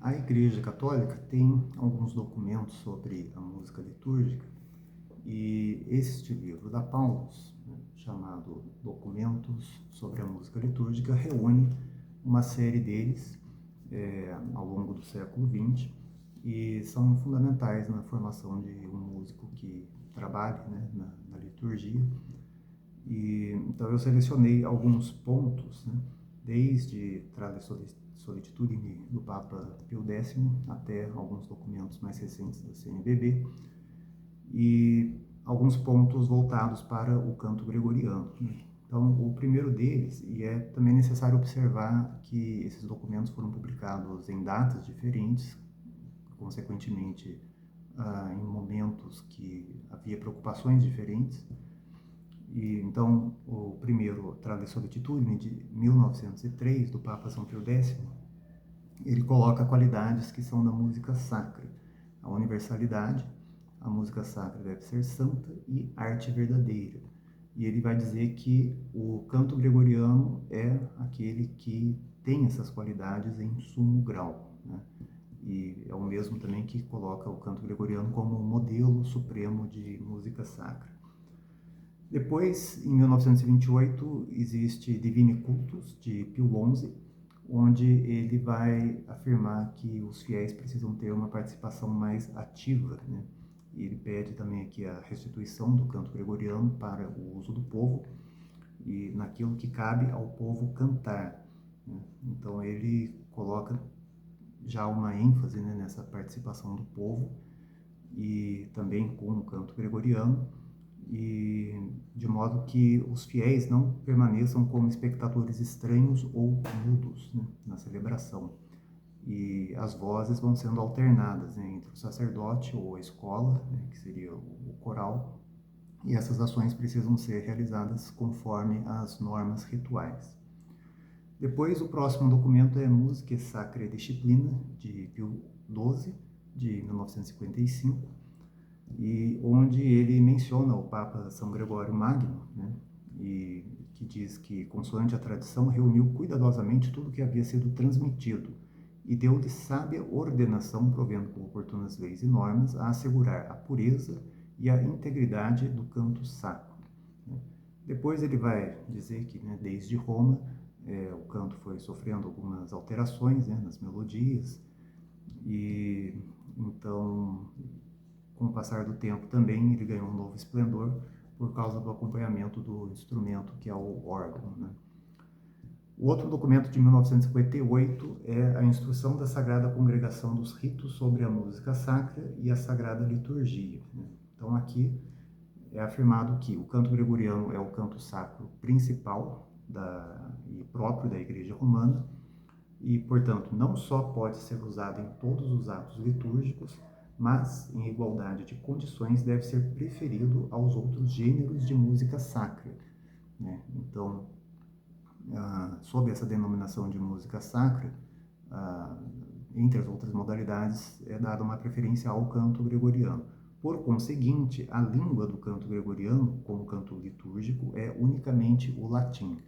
A Igreja Católica tem alguns documentos sobre a música litúrgica e este livro da Paulus, né, chamado Documentos sobre a Música Litúrgica, reúne uma série deles ao longo do século XX e são fundamentais na formação de um músico que trabalhe, né, na liturgia. Então eu selecionei alguns pontos, né, desde Trale Solitudine do Papa Pio X até alguns documentos mais recentes da CNBB e alguns pontos voltados para o canto gregoriano, né? Então, o primeiro deles, e é também necessário observar que esses documentos foram publicados em datas diferentes, consequentemente, em momentos que havia preocupações diferentes. Então, o primeiro, Trale Solitudine, de 1903, do Papa São Pio X, ele coloca qualidades que são da música sacra: a universalidade, a música sacra deve ser santa e arte verdadeira. E ele vai dizer que o canto gregoriano é aquele que tem essas qualidades em sumo grau, né? E é o mesmo também que coloca o canto gregoriano como um modelo supremo de música sacra. Depois, em 1928, existe Divine Cultus, de Pio XI, onde ele vai afirmar que os fiéis precisam ter uma participação mais ativa, né? E ele pede também aqui a restituição do canto gregoriano para o uso do povo e naquilo que cabe ao povo cantar, né? Então ele coloca já uma ênfase, né, nessa participação do povo e também com o canto gregoriano, e de modo que os fiéis não permaneçam como espectadores estranhos ou mudos, né, na celebração. E as vozes vão sendo alternadas, né, entre o sacerdote ou a escola, né, que seria o coral, e essas ações precisam ser realizadas conforme as normas rituais. Depois, o próximo documento é Musicae Sacrae Disciplina, de Pio XII, de 1955, e onde ele menciona o Papa São Gregório Magno, né, e que diz que, consoante a tradição, reuniu cuidadosamente tudo que havia sido transmitido e deu de sábia ordenação, provendo com oportunas leis e normas, a assegurar a pureza e a integridade do canto sacro, né. Depois ele vai dizer que, né, desde Roma, o canto foi sofrendo algumas alterações, né, nas melodias, e então, com o passar do tempo também, ele ganhou um novo esplendor por causa do acompanhamento do instrumento, que é o órgão, né? O outro documento de 1958 é a Instrução da Sagrada Congregação dos Ritos sobre a Música Sacra e a Sagrada Liturgia, né? Então aqui é afirmado que o canto gregoriano é o canto sacro principal e próprio da Igreja Romana e, portanto, não só pode ser usado em todos os atos litúrgicos, mas, em igualdade de condições, deve ser preferido aos outros gêneros de música sacra, né? Então, sob essa denominação de música sacra, entre as outras modalidades, é dada uma preferência ao canto gregoriano. Por conseguinte, a língua do canto gregoriano, como canto litúrgico, é unicamente o latim.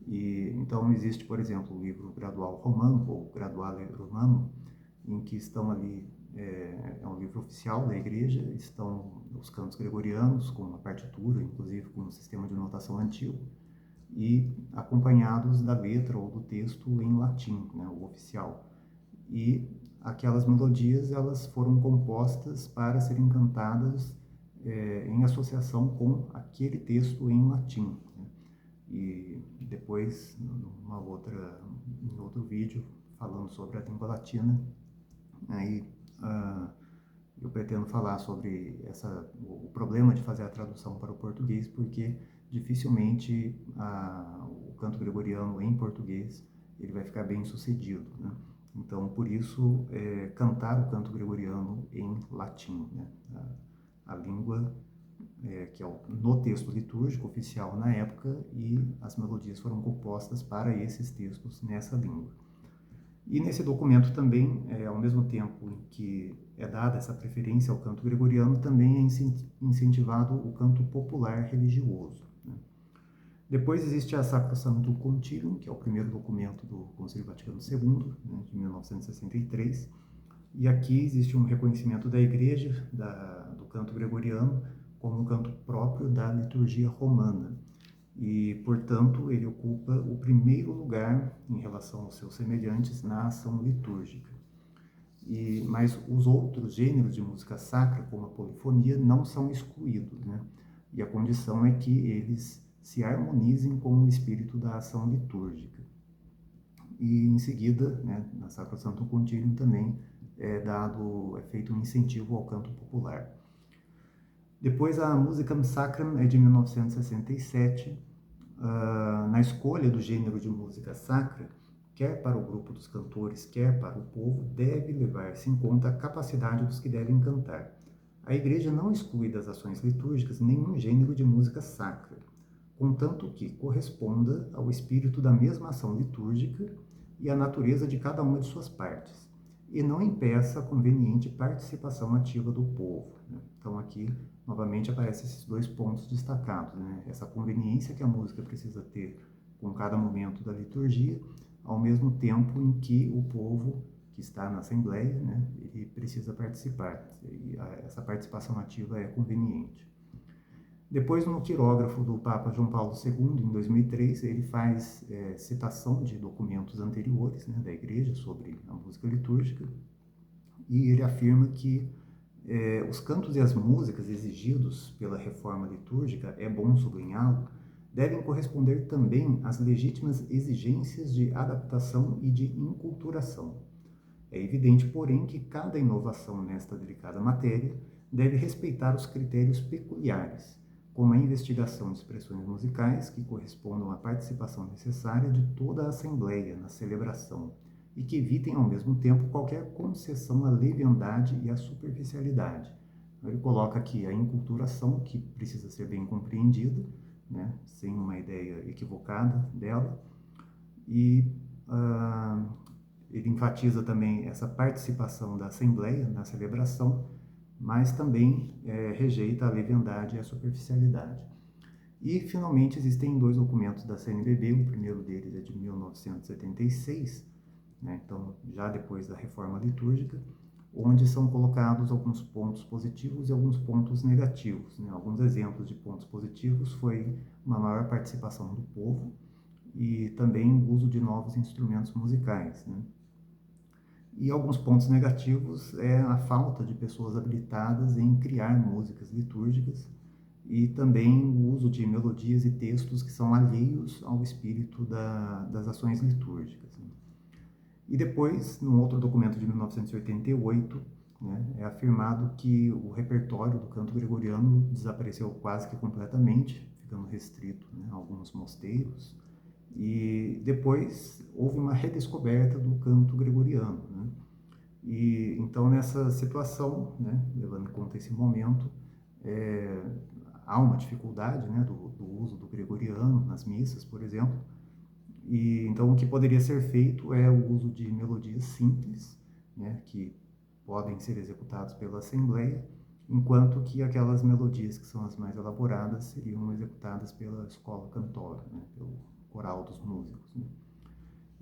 E então existe, por exemplo, o livro Gradual Romano, ou Graduale Romano, em que estão ali, é um livro oficial da igreja, estão os cantos gregorianos, com uma partitura, inclusive com um sistema de notação antigo, e acompanhados da letra ou do texto em latim, né, o oficial. E aquelas melodias, elas foram compostas para serem cantadas em associação com aquele texto em latim, né? E depois, em outro vídeo, falando sobre a língua latina, aí eu pretendo falar sobre o problema de fazer a tradução para o português, porque dificilmente o canto gregoriano em português ele vai ficar bem sucedido, né? Então, por isso, cantar o canto gregoriano em latim, né? A língua que é no texto litúrgico oficial na época, e as melodias foram compostas para esses textos nessa língua. E nesse documento também, ao mesmo tempo em que é dada essa preferência ao canto gregoriano, também é incentivado o canto popular religioso, né? Depois existe a Sacrosanctum Concilium, que é o primeiro documento do Concílio Vaticano II, né, de 1963, e aqui existe um reconhecimento da Igreja do canto gregoriano como um canto próprio da liturgia romana. E, portanto, ele ocupa o primeiro lugar em relação aos seus semelhantes na ação litúrgica. Mas os outros gêneros de música sacra, como a polifonia, não são excluídos, né? E a condição é que eles se harmonizem com o espírito da ação litúrgica. E em seguida, né, na Sacrosanctum Concilium também é feito um incentivo ao canto popular. Depois a Musicam Sacram é de 1967. Na escolha do gênero de música sacra, quer para o grupo dos cantores, quer para o povo, deve levar-se em conta a capacidade dos que devem cantar. A Igreja não exclui das ações litúrgicas nenhum gênero de música sacra, contanto que corresponda ao espírito da mesma ação litúrgica e à natureza de cada uma de suas partes, e não impeça a conveniente participação ativa do povo, né? Então aqui, novamente, aparecem esses dois pontos destacados, né? Essa conveniência que a música precisa ter com cada momento da liturgia, ao mesmo tempo em que o povo que está na Assembleia, né, ele precisa participar, e essa participação ativa é conveniente. Depois, no quirógrafo do Papa João Paulo II, em 2003, ele faz citação de documentos anteriores, né, da Igreja sobre a música litúrgica, e ele afirma que os cantos e as músicas exigidos pela reforma litúrgica, é bom sublinhá-lo, devem corresponder também às legítimas exigências de adaptação e de inculturação. É evidente, porém, que cada inovação nesta delicada matéria deve respeitar os critérios peculiares, como a investigação de expressões musicais que correspondam à participação necessária de toda a Assembleia na celebração e que evitem, ao mesmo tempo, qualquer concessão à leviandade e à superficialidade. Ele coloca aqui a inculturação, que precisa ser bem compreendida, né, sem uma ideia equivocada dela, e ele enfatiza também essa participação da Assembleia na celebração, mas também rejeita a leviandade e a superficialidade. E, finalmente, existem dois documentos da CNBB, o primeiro deles é de 1976, né, então já depois da reforma litúrgica, onde são colocados alguns pontos positivos e alguns pontos negativos, né? Alguns exemplos de pontos positivos foi uma maior participação do povo e também o uso de novos instrumentos musicais, né? E alguns pontos negativos é a falta de pessoas habilitadas em criar músicas litúrgicas e também o uso de melodias e textos que são alheios ao espírito das ações litúrgicas. E depois, num outro documento de 1988, né, é afirmado que o repertório do canto gregoriano desapareceu quase que completamente, ficando restrito, né, a alguns mosteiros. E depois houve uma redescoberta do canto gregoriano, né? E então, nessa situação, né, levando em conta esse momento, há uma dificuldade, né, do uso do gregoriano nas missas, por exemplo. E então o que poderia ser feito é o uso de melodias simples, né, que podem ser executadas pela Assembleia, enquanto que aquelas melodias que são as mais elaboradas seriam executadas pela escola cantora, né, pelo coral dos músicos, né?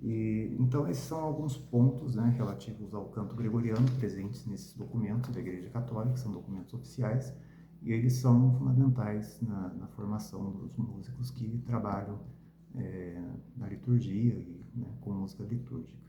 E então esses são alguns pontos, né, relativos ao canto gregoriano presentes nesses documentos da Igreja Católica, que são documentos oficiais, e eles são fundamentais na formação dos músicos que trabalham na liturgia e, né, com música litúrgica.